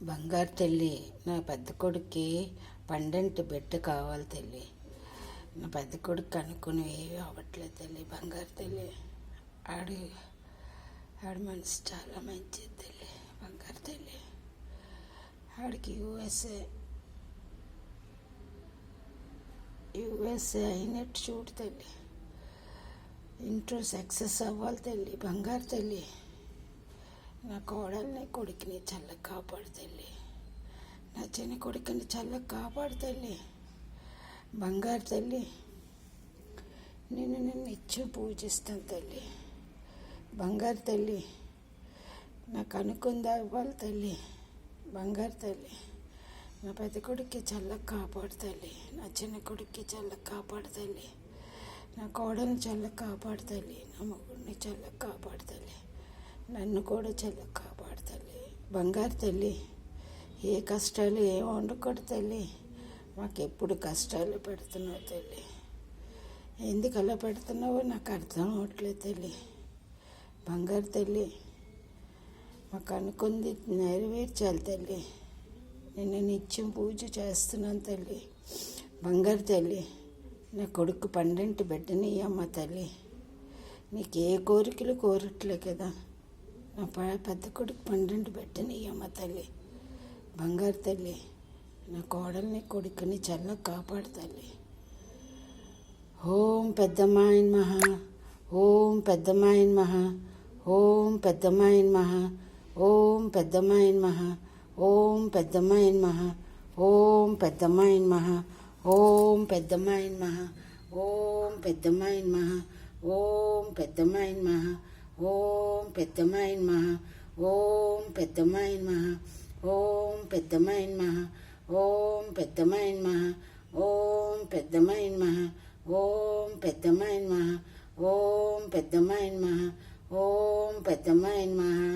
బంగారు తల్లి, నా పెద్ద కొడుక్కి పండంటి బిడ్డ కావాలి తల్లి. నా పెద్ద కొడుకు అనుకుని ఏవి అవ్వట్లేదు తల్లి. బంగారు తల్లి, ఆడు మనసు చాలా మంచిది తల్లి. బంగారు తల్లి, ఆడికి యూఎస్ఏ అయినట్టు చూడు తల్లి. ఇంటర్ సక్సెస్ అవ్వాలి తల్లి. బంగారు తల్లి, నా కోడల్ని కొడుకుని చల్లగా కాపాడు తల్లి. నా చిన్న కొడుకుని చల్లగా కాపాడు తల్లి. బంగారు తల్లి, నేను నిత్యం పూజిస్తాను తల్లి. బంగారు తల్లి, నాకు అనుకుందా ఇవ్వాలి తల్లి. బంగారు తల్లి, నా పెద్ద కొడుక్కి చల్లగా కాపాడు తల్లి. నా చిన్న కొడుక్కి చల్లగా కాపాడు తల్లి. నా కోడల్ని చల్లగా కాపాడు తల్లి. నా మొగుడిని చల్లగా కాపాడు తల్లి. నన్ను కూడా చల్లగా కాపాడు తల్లి. బంగారు తల్లి, ఏ కష్టాలు ఏం ఉండకూడదు తల్లి. మాకెప్పుడు కష్టాలు పెడుతున్నావు తల్లి. ఎందుకు అలా పెడుతున్నావో నాకు అర్థం అవ్వట్లేదు తల్లి. బంగారు తల్లి, మాకు అనుకుంది నెరవేర్చాలి తల్లి. నేను నిత్యం పూజ చేస్తున్నాను తల్లి. బంగారు తల్లి, నా కొడుకు పండంటి బిడ్డని అమ్మ తల్లి. నీకు ఏ కోరికలు కోరట్లే కదా. నా పెద్ద కొడుకు పండంటి బిడ్డని అమ్మ తల్లి. బంగారు తల్లి, నా కోడల్ని కొడుకుని చల్లగా కాపాడు తల్లి. ఓం పెద్దమ్మాయన్ మహా, ఓం పెద్దమ్మాయన్ మహా, ఓం పెద్దమ్మాయన్ మహా, ఓం పెద్దమ్మాయన్ మహా, ఓం పెద్దమ్మాయన్ మహా, ఓం పెద్దమ్మాయన్ మహా, ఓం పెద్దమ్మాయన్ మహా, ఓం పెద్దమ్మాయన్ మహా, ఓం పెద్దమ్మాయన్ మహా, ఓం పెద్దమ్మాయన్ మహా, ఓం పెద్దమ్మాయన్ మహా, ఓం పెద్దమ్మాయన్ మహా, ఓం పెద్దమ్మాయన్ మహా, ఓం పెద్దమ్మాయన్ మహా, ఓం పెద్దమ్మాయన్ మహా, ఓం పెద్దమ్మాయన్ మహా, ఓం పెద్దమ్మాయన్ మహా.